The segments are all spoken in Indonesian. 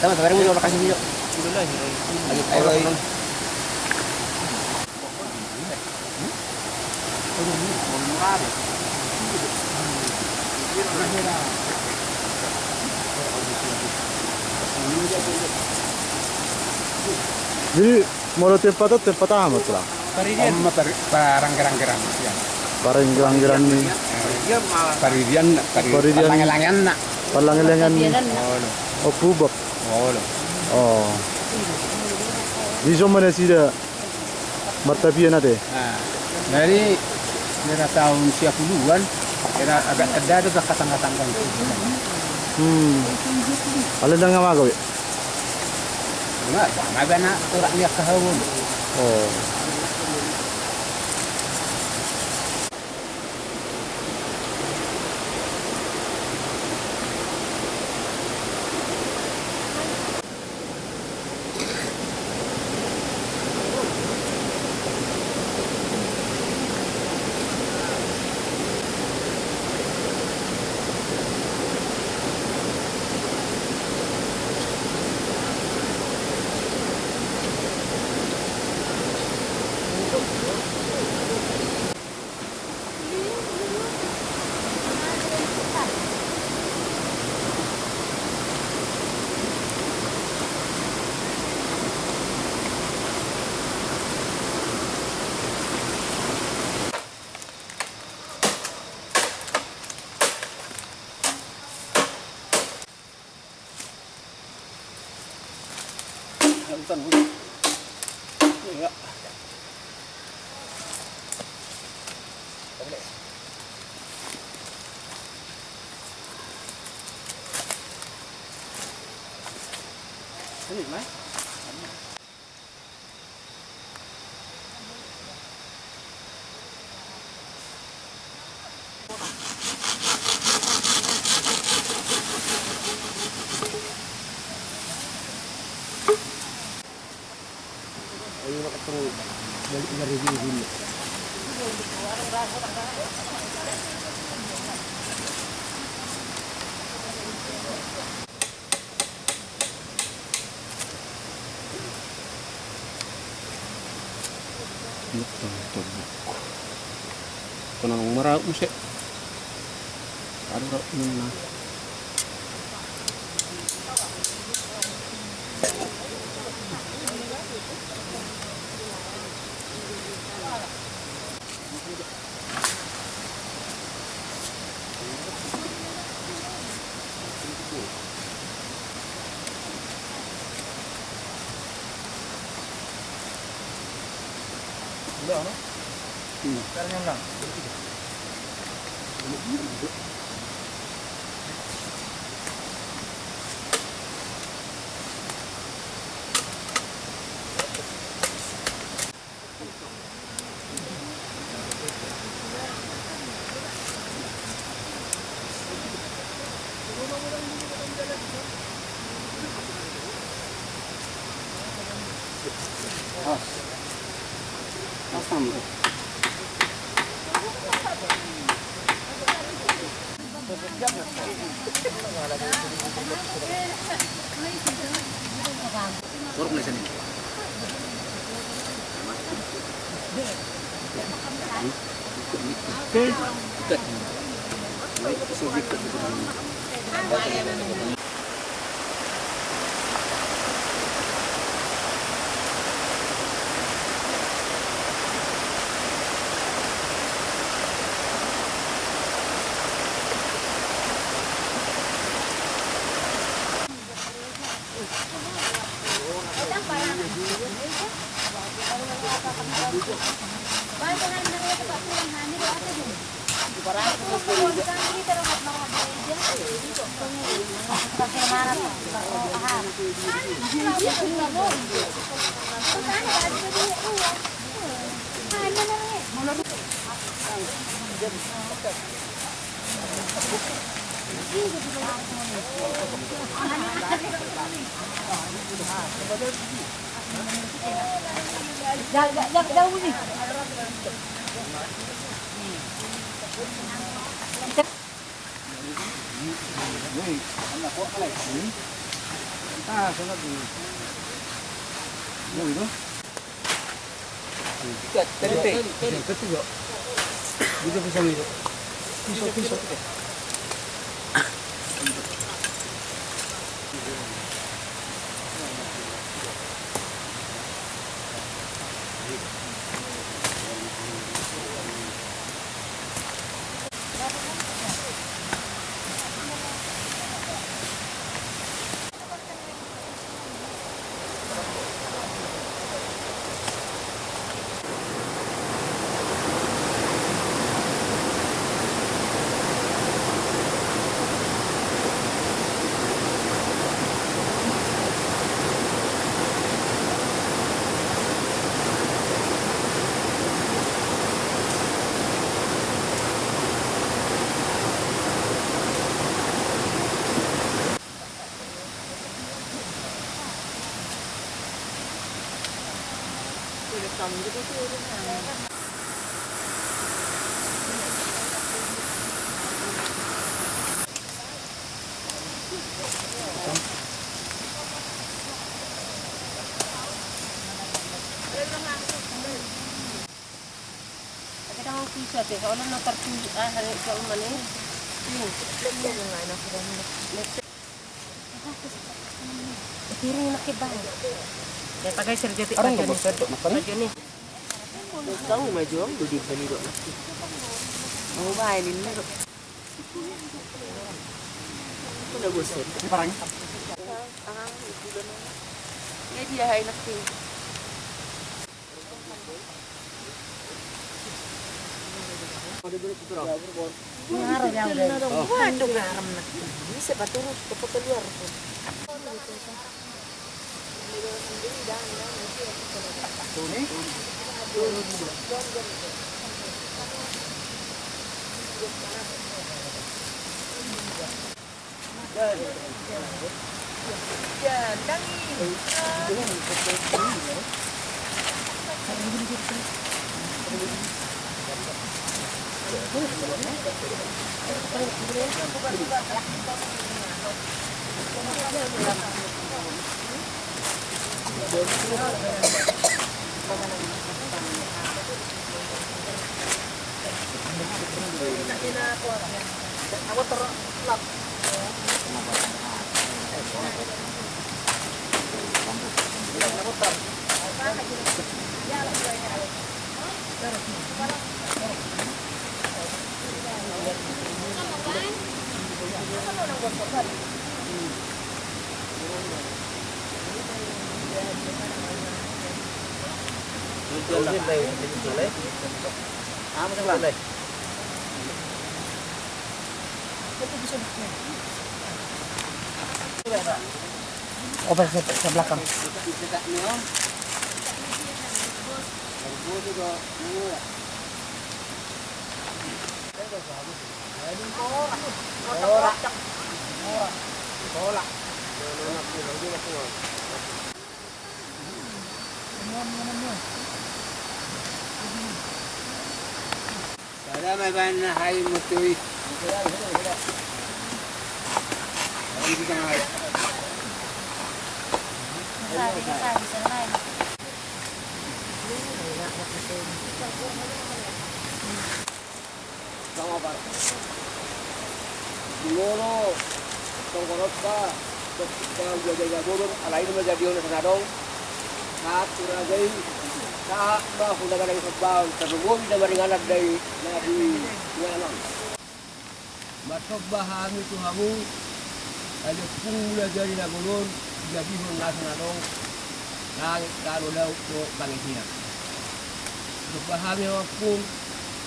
Tama, tawarin mo yung kasih video. Ayo, ayo. Jadi mau tempat amat lah. Paridian parang gerang-gerang. Parang gerang-gerang nih. Paridian, Paridian. langan-langan nak. Palang-langan nih. Oh, pubak. Oh. Di mana sih dah? Martapian ada. Dari tahun 90-an agak ada katang-katang itu. Alin dah ngama kau? Enggak, ada nak turaknya kahawun. Oh. Kena merah usik. Ada mana? Udah, no? Sekarang yang enam. Asam. Turun di sini. Jauh nih. Ah, sangat ini. Yang itu? Ketiga. Bisa pisang itu. Pisau. Kita mau pisah deh, kalau nak tertuju hari kalau mana ini, piring nak kebang. Ya pakai serjati Orang baju nggak ni, bosan makan? baju ni. Tahu maju ang duduk bali dok. Mau baik ini dok. Udah bosan. Ini parangnya. Ya dia hai nak tu. Ngaruh yang dah. Waduh garam nak. Bisa paturut ke keluar pun. Oper ke belakang. Ada makan hai mutui. Ini kita ngai. Sama Pak. Dulu tongkorota ketika jaga burung alain menjadi orang senadong. Saat suragai saat bah udah ada sebab terunggu kita beringan dari nyanon. Masuk bahami tu hamu ada pula jadi nak burung jadi burung senadong. Lalu tu bangkitnya. Bahami pun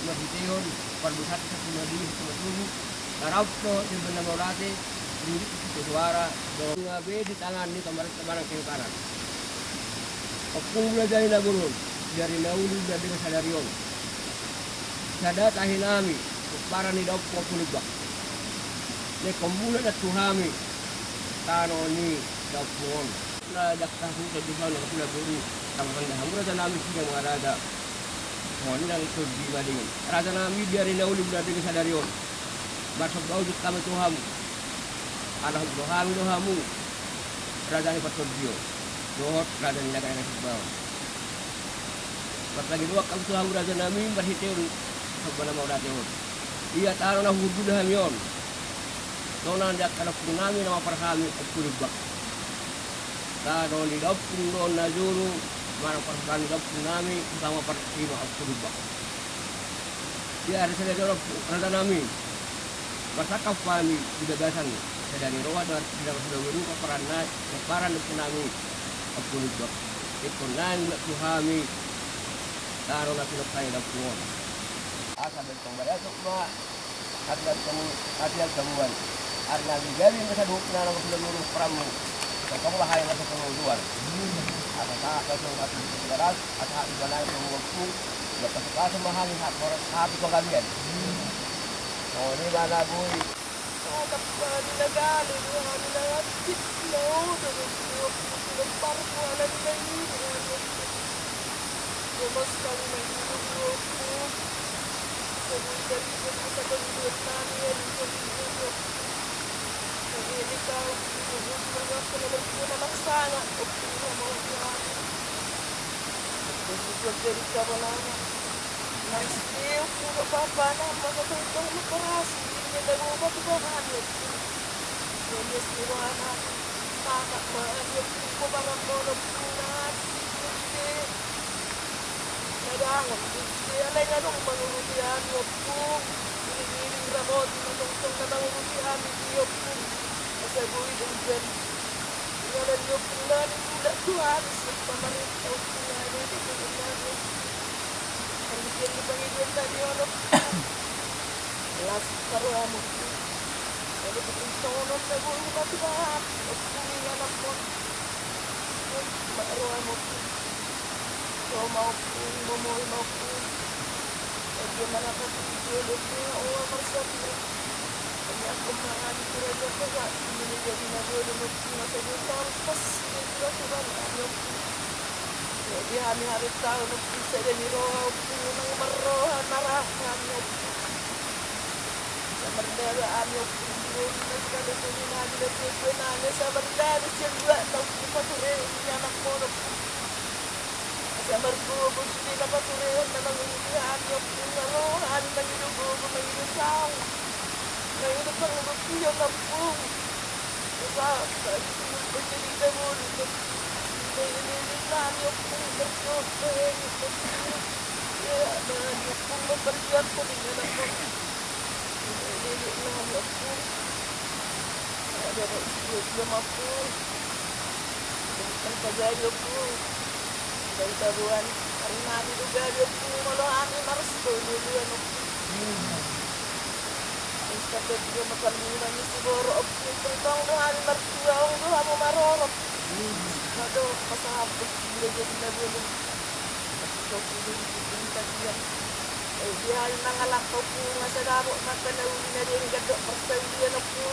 mahitiyon perbuatan satu lagi semua darab to di benar morate di suara do ngabe di tangan ni kemarin ke kanan. Opung belajar na gurun dari nauli dari sadarion. Sada tahinami para ni daw po kulubak. Ne kombula na tuhami tano ni daw po na dakta hu sa dibaw na kula guru tambang na hamura sa namin siya mga rada. Mo ni lang ito di balingin. Rada namin dari nauli dari sadarion. Masuk bau kami tuhamu. Alah dohamu radani Patordio. Dohot radani Nagara Sibao. Pas lagi dua kau selalu raja nami berhiteun sabana mau dateun. Ia taruh na hudu dah mion. Dona ndak kana punami nama parhami kulubak. Taruh di dapun don najuru mana parhami dapun nami sama parhima kulubak. Dia ada saja raja nami. Pasakaf kami di gagasan sedani roa dan tidak sudah berupa peran tsunami kulubak. Ikonan tuhami taruh na pinakay dapun. Asa bentong baratok ma hadiah kamuan arna digali na sa dup na ng pinulong pramu sa kamuhay na sa panguluan at sa ating pagdaras at ating balay ng waktu na pasukasa mahali at hapi ko kamiyan o di ba na boy Tatap ka nilagali, nilagatip na o, nagparkualan na yun, mas kami na yun, dari sa pagbuhat namin yan, nag-ilig ka, nag-ilig ka na magpunalaksana, o pinamawag nag-ilig ka mo naman. Nag-steal, puro papa na, masatutong makarasi, hindi na lumat ba hanip. Yes, diwa na, kakak mahanip, kung parang monop na, hindi. Nadangon, hindi alay nga nung manunutihan, waktu, hinihiling ramot, manungtong na nangunutihan, hindi waktu, masabuhi ng dyan. Ngalan yung pula, nila tuhan, pamarit, waktu na, hindi ko naman. Ang bigyan ni Panginoon na niyo, last karamo. Pero kung sonon na buong matibahan, at kumingan ako, maaruan mo po. So, maupun, mamoy, maupun. At yung mga kapitulog niya, o marsap mo. Kaya ako marami ko rin ako sa sinunigyan na bulo mo po na sa butang, pas sinigyan ko ba na niyo po. Jadi hari-hari tahu nanti saya di roh pulang merohan narahan sabardara amyo pun sekali sini nanti lebih kenanya sabardara juga tahu apa tu anak mono sabarku mesti dapat turehan na nangungulihan yung merohan nanginugo nanginusang nanginusang lumakiyo na pung sa pagkilita mo nililitan yung pong bersyopeng ya, dan yung pong mabaryan ko din ako nililitan yung pong ada yung ako ang pagyayo po dari tabuhan ang nami lugar yung pong malohani marsto nililitan ako ang kapit yung makalimunan yung siguro ang pong dohani martua ang doha mo marorop Nado, pasahapos bila jadi nabulong. Ikaw po din itinitag yan. Eh, dihal na nga lakaw po nga sa damo na panahuli na rin gado. Parsawilian na po.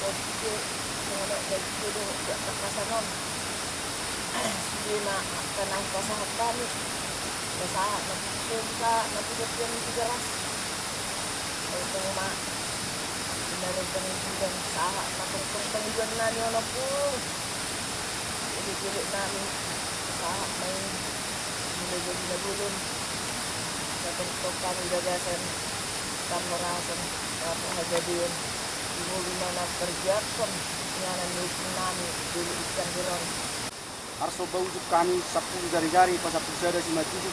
Sige, mga nagpulo sa kasanon. Sige na, kanang pasahap kami. Pasahap, nagpupunta, nabigat yan ng sigaras. Ay, ito nga. Meron kami bilang saha, matungtong-tangguan na niyo na po. Pilit namin saha, may nilagay na gulon. Matungtong kami gagasan, kamurasan, kapahagadiyon. Imuli na nagperjapon, yanan nilipin namin, dilikan hiron. Arso baujuk kami sapung jari-jari pasapung sada si majuju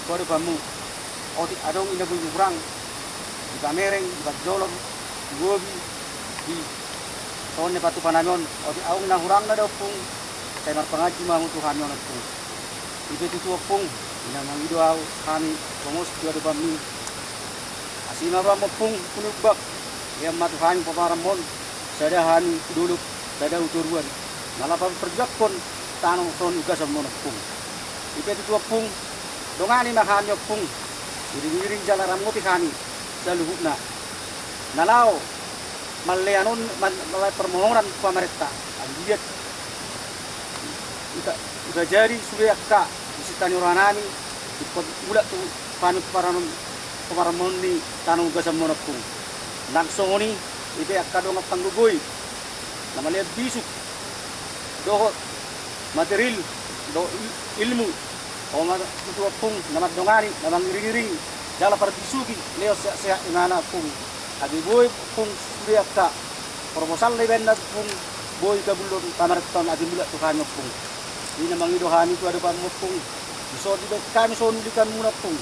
baru bamu. Oti adong inabul urang, di kamereng, di batjolong, gobi di tahun ni patu panamion odi au na hurang na daw pung kay marpangaji ma mutu hamion at pung ibe tutu pung ina mangido au kami pomos dua do bami asima ba mo pung kunubak ya matu hani paparamon sada hani duluk sada uturuan nalapan perjakon tanong ton ugas mo na pung ibe tutu pung dongani na hamion pung iring jalaram ngoti hani daluhna Nalau maleanon malay permohonan pemerintah lihat udah jadi sudah ka disitani uranani ikut udah tuh panu paranon ni tanung gasa monopung langsung ni ibe akadong panggugoy namanya bisuk, dohot, material, ilmu, o itu pung, nama dongani, nama iring-iring, jala para bisuki, leo sehat ingana pung, agi boy pung suriak ka, proposal lebenda pung, boy kabulon pamaraton agi mula tukanyo pung, ini namang idohani itu ada pamut pung, so di kami so nulikan muna pung.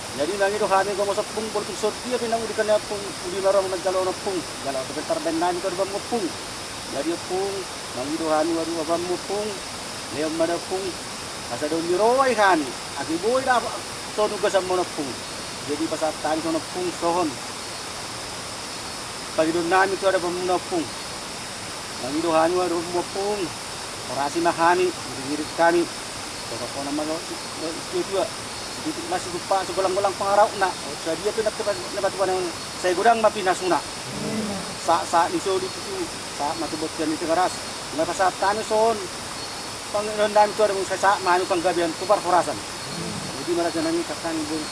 Jadi nang itu hani ko masuk pung politik sot dia pinang udikan ya pung udi larang nagdalo na pung gala to bentar ben nani ko mo pung jadi pung nang itu hani waru abam mo pung leo mana pung asa do ni roy hani agi boy da to nu gasam mo na pung jadi pasat tani ko na pung sohon pagi do nani to ada bam na pung nang itu hani waru mo pung orasi mahani ngirit kami to ko na malo itu masih lupa segulang-gulang pengarau na so dia tu dapat yang saya gudang mapinasuna sa niso dito sa matubot yan ito karas may pasatan son pangrendan to ang sa manu pang gabian tubar horasan jadi marajan nami kakani bu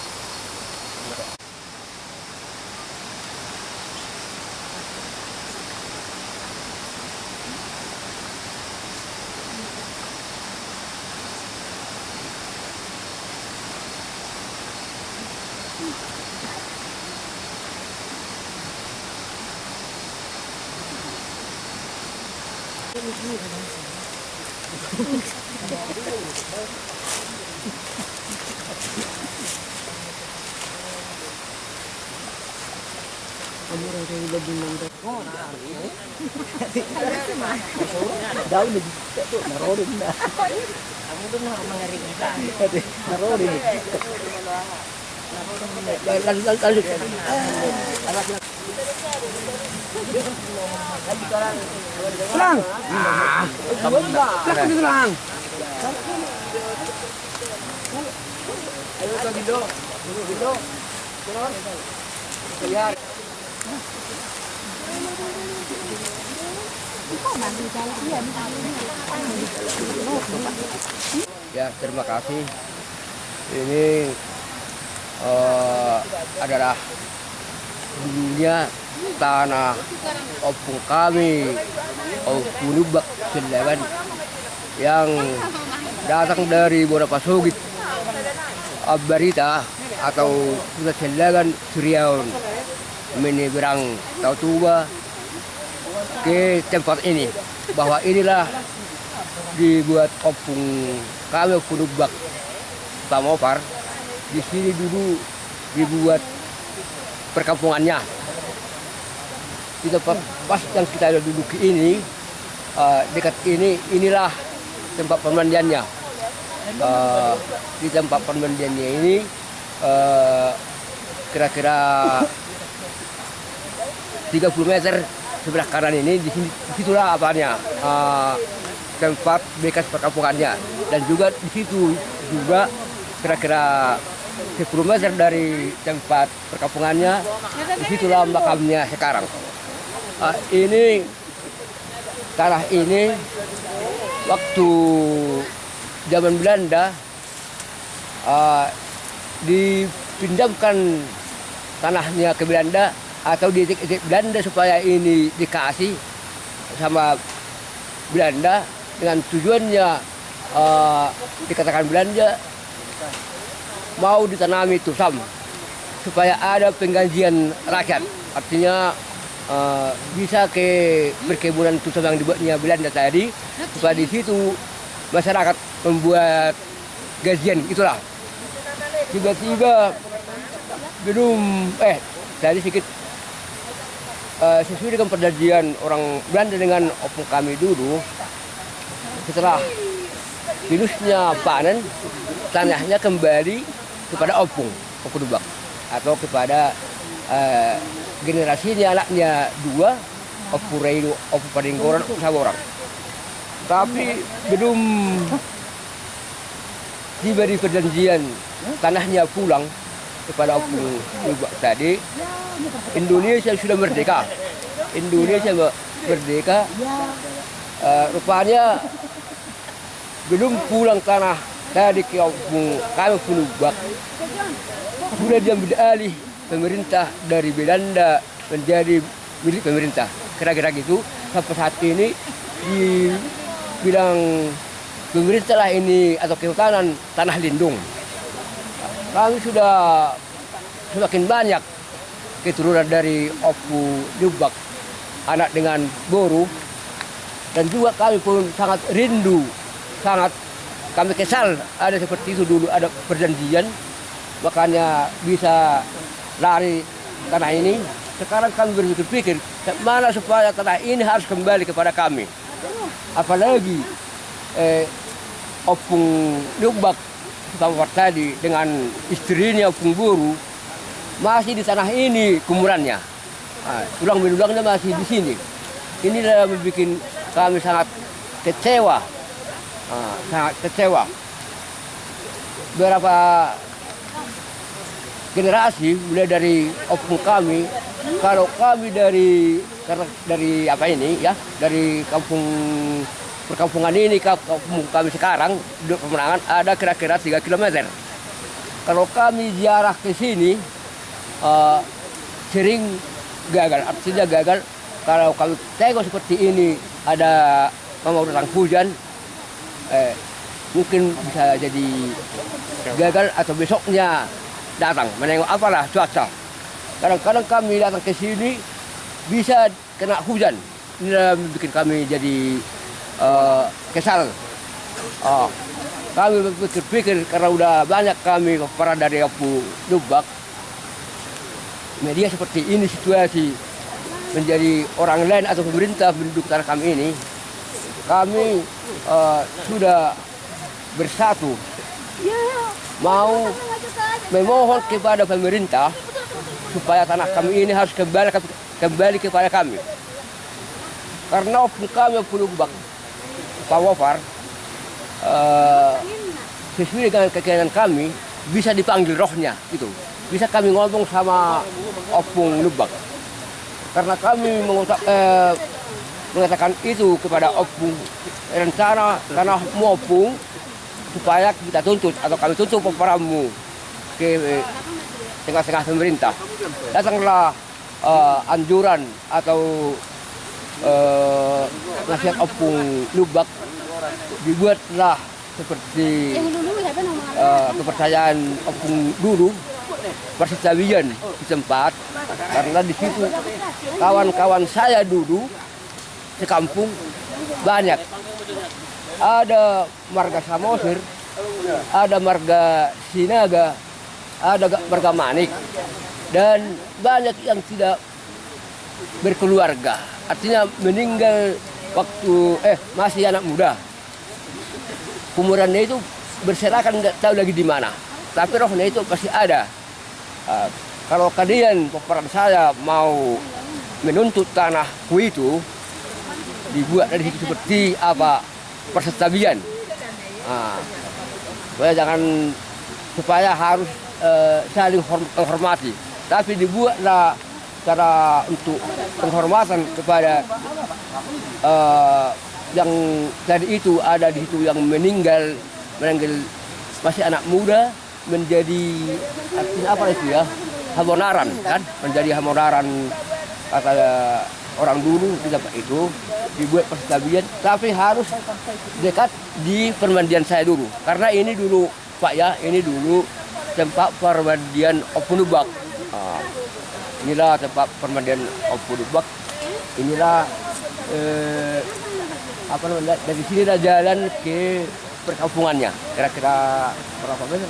Lang. Lang lang. Ayo ke Bido. Bido. Turun. Lihat. Ya, terima kasih. Ini adalah dulunya tanah opung kami, opung Lubak Seleban yang datang dari Bonapasugit, Abarita atau Lubak Seleban Suriaun menyeberang Tautuba ke tempat ini, bahwa inilah dibuat opung kami, opung Lubak Pamopar. Di sini dulu dibuat perkampungannya. Di tempat pas yang kita duduk ini, dekat inilah tempat pemandiannya. Di tempat pemandiannya ini kira-kira 30 meter sebelah kanan ini, disitulah apanya tempat bekas perkampungannya, dan juga di situ juga kira-kira 10 meter dari tempat perkampungannya, disitulah makamnya sekarang. Ini tanah ini waktu zaman Belanda dipinjamkan tanahnya ke Belanda atau diitik Belanda supaya ini dikasih sama Belanda dengan tujuannya dikatakan Belanda mau ditanami tusam supaya ada penggajian rakyat, artinya bisa ke perkebunan tusam yang dibuatnya Belanda tadi, supaya di situ masyarakat membuat gajian, itulah. Tiba-tiba belum tadi sedikit sesuai dengan perjanjian orang Belanda dengan opung kami dulu, setelah minusnya panen, tanahnya kembali kepada opung Lubak atau kepada generasinya, anaknya dua, opung Reino, opung Padinggoran, sama orang. Tapi belum tiba di perjanjian tanahnya pulang kepada opung Lubak tadi, Indonesia sudah merdeka. Indonesia merdeka, rupanya belum pulang tanah tadi ke opung kami Lubak, sudah diambil alih pemerintah dari Belanda menjadi milik pemerintah, kira-kira gitu. sampai saat ini dibilang pemerintah lah ini atau kehutanan tanah lindung. Kami sudah semakin banyak keturunan dari Opu Lubak, anak dengan Boru, dan juga kami pun sangat rindu, sangat kami kesal ada seperti itu dulu, ada perjanjian, makanya bisa lari tanah ini. Sekarang kami berpikir mana supaya tanah ini harus kembali kepada kami. Apalagi Opung Lubak Bapak tadi dengan istrinya Opung Boru masih di tanah ini kuburannya. Tulang belulangnya masih di sini. Inilah yang membuat kami sangat kecewa. Sangat kecewa. Beberapa generasi mulai dari opung kami, kalau kami dari apa ini ya, dari perkampungan ini ke kampung kami sekarang duduk pemenangan ada kira-kira 3 km. Kalau kami ziarah ke sini sering gagal, artinya gagal. Kalau kami tengok seperti ini ada mau datang hujan, mungkin bisa jadi gagal atau besoknya datang menengok apalah cuaca. Kadang-kadang kami datang ke sini bisa kena hujan. Ini bikin kami jadi kesal. Kami berpikir karena udah banyak kami para dari Opu Lubak, media seperti ini situasi menjadi orang lain atau pemerintah penduduk tanah kami ini, kami sudah bersatu mau memohon kepada pemerintah supaya tanah kami ini harus kembali kepada kami. Karena opung kami Opu Lubak Pak Wofar sesuai dengan keinginan kami bisa dipanggil rohnya gitu. Bisa kami ngomong sama Opung Lubak. Karena kami mengatakan itu kepada Opung, rencana tanah Opung supaya kita tuntut atau kami tuntut peperamu ke tengah-tengah pemerintah. Datanglah anjuran atau nasihat Opung Lubak, dibuatlah seperti kepercayaan Opung dulu persetawian di tempat, karena di situ kawan-kawan saya dulu sekampung banyak. Ada marga Samosir, ada marga Sinaga, ada marga Manik, dan banyak yang tidak berkeluarga. Artinya meninggal waktu masih anak muda. Kuburannya itu berserakan, nggak tahu lagi di mana. Tapi rohnya itu pasti ada. Kalau kalian peperan saya mau menuntut tanahku itu, dibuat dari situ seperti apa persetawian. Supaya harus saling menghormati. Tapi dibuatlah cara untuk penghormatan kepada yang tadi itu ada di situ yang meninggal masih anak muda, menjadi artinya apa itu ya, hamonaran kan, menjadi hamonaran kata orang dulu tidak itu, dibuat persetawian tapi harus dekat di permandian saya dulu, karena ini dulu Pak ya, ini dulu tempat permandian Opu Lubak. Inilah tempat permandian Opu Lubak. Inilah dari sini ada jalan ke perkampungannya, kira-kira berapa meter?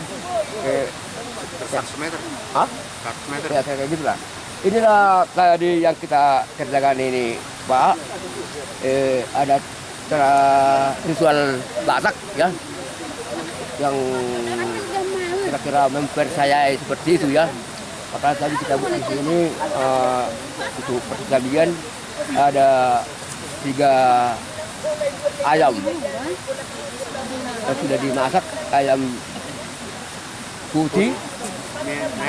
100 meter. Hah? 100 meter. Ya, kayak gitu lah. Inilah tadi yang kita kerjakan ini, Pak. Ada cara ritual Batak ya, yang kira-kira mempercayai seperti itu ya. Maka tadi kita buat di sini untuk persetawian ada 3 ayam yang sudah dimasak, ayam putih,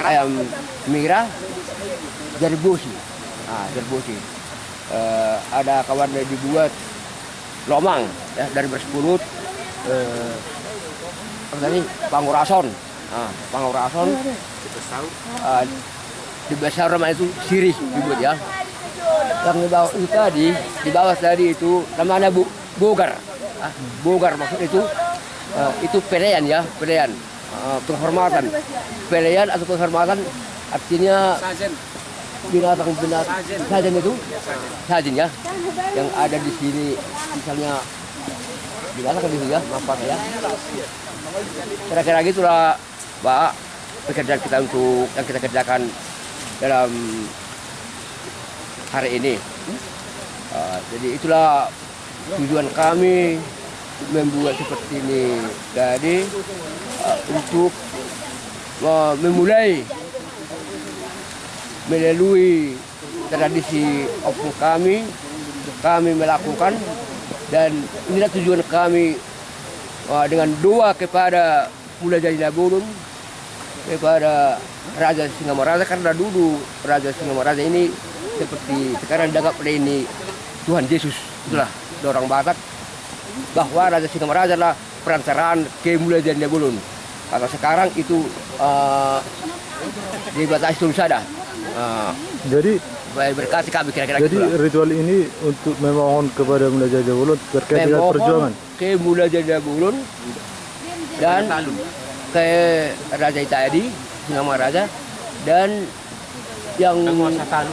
ayam merah, jerbosi. Jerbosi. Ada kawan yang dibuat lomang ya, dari bersepunut. Tadi pangurason. Pangurason. Di besar rumah itu sirih dibuat ya. Yang di bawah tadi itu namanya bogar. Bogar maksud itu pelean ya, pelean. Penghormatan. Pelean atau penghormatan artinya binatang sajen itu sajen ya yang ada di sini misalnya di mana kan itu ya apa ya kira-kira gitulah Pak pekerjaan kita untuk yang kita kerjakan dalam hari ini. Jadi itulah tujuan kami membuat seperti ini jadi untuk memulai melalui tradisi opung kami melakukan dan inilah tujuan kami dengan doa kepada Mulai Jadinabulun kepada Raja Singamaraja karena dulu Raja Singamaraja ini seperti sekarang dianggap ini Tuhan Yesus itulah orang Batak bahwa Raja Singamaraja adalah perantaraan ke Mulai Jadinabulun karena sekarang itu dibatasi terus ada. Jadi berkasih kami kira-kira jadi gitu ritual ini untuk memohon kepada Mulai Jadinabulun terkait dengan perjuangan ke Mulai Jadinabulun dan ke Raja Itayadi Singamaraja dan yang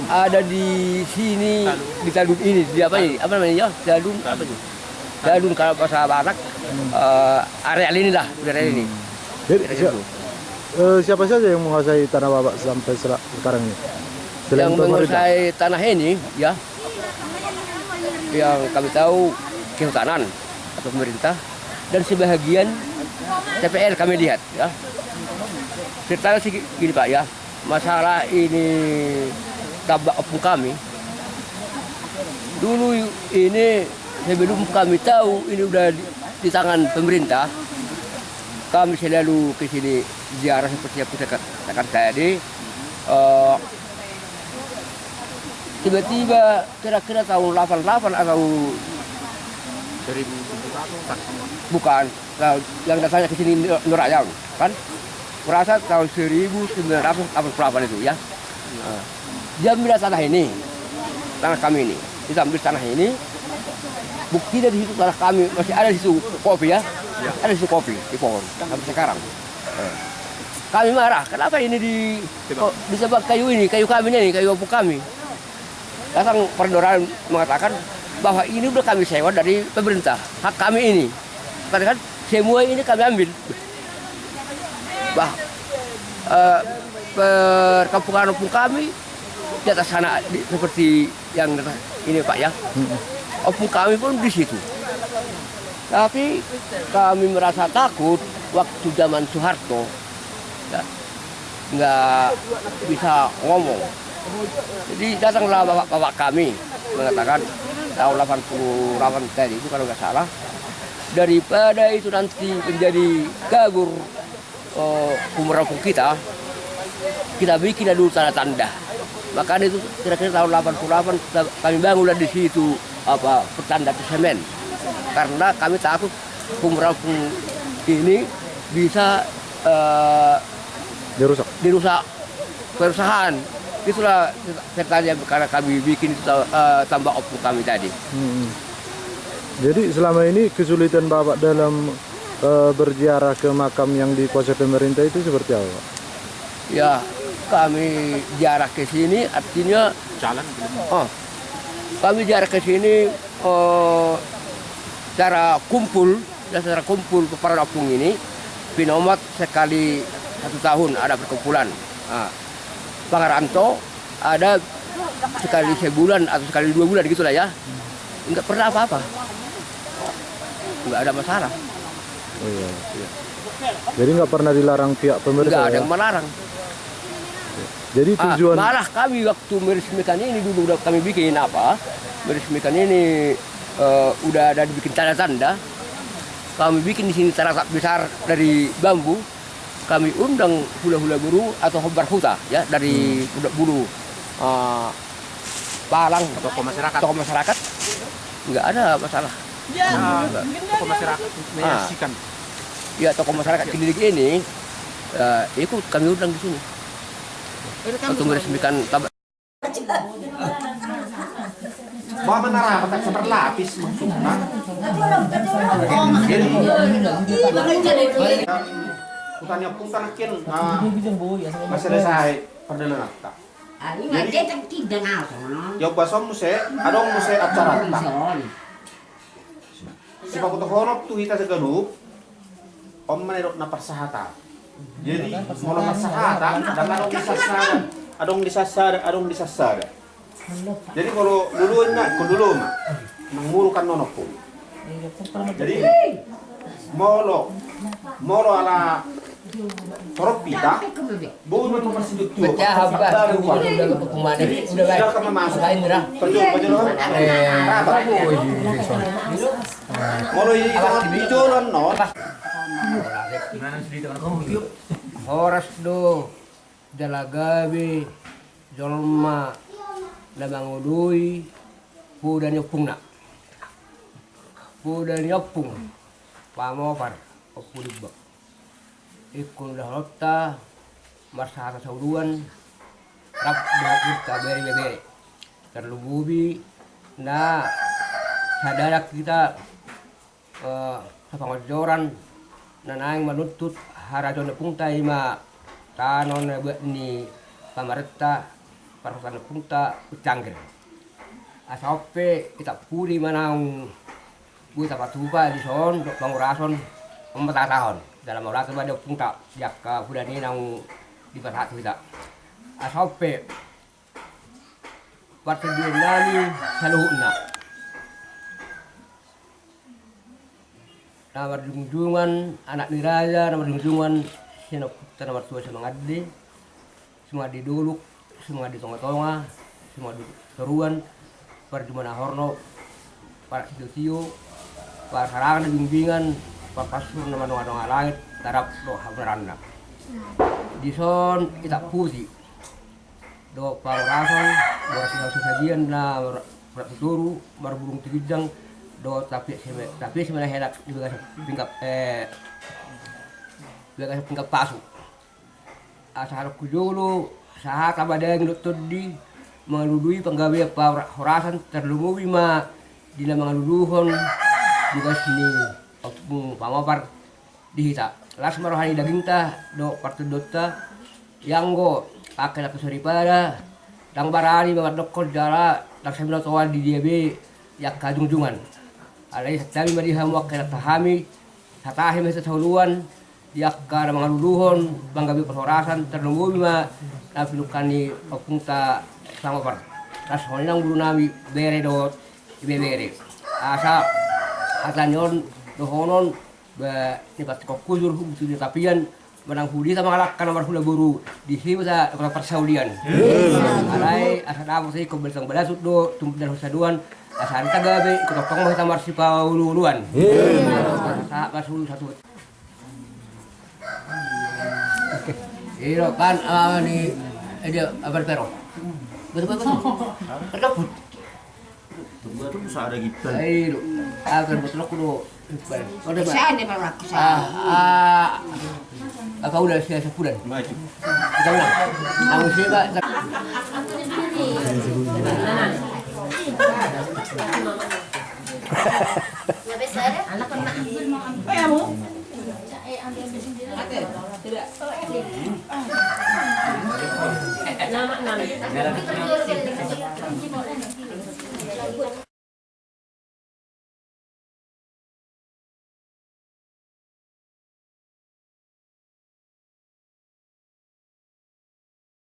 ada di sini di Talun ini di apa ini apa namanya ya Talun apa itu Talun kalau bahasa Batak areal ini lah area ini. Jadi siapa saja yang menguasai tanah Bapak sampai sekarang ini? Selain Yang menguasai tanah ini ya yang kami tahu kehutanan atau pemerintah dan sebahagian TPL kami lihat ya. Ceritanya sih gini Pak ya, masalah ini tambak opung kami dulu ini sebelum kami tahu ini udah di tangan pemerintah kami selalu ke sini ziarah seperti yang kita katakan tadi. Tiba-tiba kira-kira tahun 88 atau 1000 bukan yang datangnya ke sini Nurayang kan merasa tahun 1988 itu ya. Dia ambil tanah ini, tanah kami ini, kita ambil tanah ini. Bukti dari situ tanah kami masih ada di situ kopi ya, ada di situ kopi di pohon sampai sekarang. Kami marah, kenapa ini disebab kayu ini, kayu kami ini, kayu opung kami. Datang perdoran mengatakan bahwa ini udah kami sewa dari pemerintah, hak kami ini. Karena kan semua ini kami ambil. Perkampungan opung kami di atas sana seperti yang ini Pak ya. Opung kami pun di situ. Tapi kami merasa takut waktu zaman Soeharto ya, nggak bisa ngomong. Jadi datanglah bapak kami mengatakan tahun 88 tadi itu kalau nggak salah. Daripada itu nanti menjadi kabur umur-umur kita bikin dulu tanda-tanda. Makanya itu kira-kira tahun 88 kami bangunlah di situ pertanda semen. Karena kami takut umur-umur ini bisa dirusak perusahaan. Itulah ceritanya karena kami bikin tambak opung kami tadi. Jadi selama ini kesulitan Bapak dalam berziarah ke makam yang dikuasai pemerintah itu seperti apa Pak? Ya kami ziarah ke sini artinya jalan. Kami ziarah ke sini secara kumpul para opung ini pinomat sekali 1 tahun ada perkumpulan. Pangaranto ada sekali sebulan atau sekali 2 bulan gitulah ya. Enggak pernah apa-apa. Enggak ada masalah. Oh iya. Jadi nggak pernah dilarang pihak pemerintah? Enggak ada ya? yang melarang. Jadi tujuan malah kami waktu meresmikan ini dulu udah kami bikin meresmikan ini udah ada dibikin tanda-tanda. Kami bikin di sini tanda besar dari bambu. Kami undang hula-hula guru atau hobar huta ya dari bulu palang tokoh masyarakat nggak ada masalah. Tokoh masyarakat menyaksikan. Ya tokoh masyarakat Keliling ini ikut kami undang di sini untuk meresmikan tambak. Bawa menara petak seberlapis maksudnya. Jadi hutannya pun tanakin masih ada saya perdelan akta. Jauh basom muse, adong muse acara akta. Si pakuto honop tuh kita segalup, om menedok na persahata. Jadi mau persahata, dan adong disasada. Jadi kalau dulu mah mengurukan nonoku. Jadi molo ala toropita, bulu itu masih itu. Pecah habis udah ke pemana udah baik. Sudah kami masuk. Lain berah. Pejol. Molo ini pijolan no. Horas do dalagabe jolma lamang udui puda nyopung nak puda nyopung pamopar opulibak ikun dah lotta masyarakat sauduan rap doa kita beri terlububi na sadara kita sapangojoran nanaing manutut harajon pungta ima tanon ni pamaretta para punta ucangger asope kita puri manang buta patupa di son pangurason 4 tahun dalam olah kepada punta jakka pudani nang di pasat kita asope partai nani saluhna nomor junjungan anak niraja nomor junjungan sinop nomor 2 semangadi semua diduluk semua di tonga-tonga, semua di keruan, para jumana horno, para sido-sido, para sarangan bimbingan, para pasur nama donga langit, tarap doa beranda. Di son kita putih, do para rason, doa sajian na beraturu, berbulung tigijang, do tapi sebenarnya hendak juga pingkap pasu. Asal kujulu saha kabadayang lutut di mengaludui penggawe horasan terlumuwi ma dina mengaluluhon juga sini pamopar dihita las marohani daging ta do partudota yanggo pakai laku soripada dang barari bawa dokol jara dang sembilan tawal di diabe yak kajungjungan alai satami madiham wakil tahami satahim sesahuluan yak kada mengaluluhon penggawe horasan terlumuwi ma napilukani opunta sama par tas honinang bulu nami bere do bere asa atanyon do honon ba ni pat kokujur hubu di tapian menang hudi sama ngalakkan nomor hula buru di sini bisa persaudian alai asa damu sai ko bersang balasut do tumpu dan husaduan asa anta gabe ko tong mo tamar si paululuan asa basul satu iro kan ni dia apa pero betul betul Betul bisa ada gitu. iro akan betul aku do Saan ni ba ako sa? apa udah siya sebulan Maju. kita ulang ang siya Anak kan nak. Kaya mo? Nama.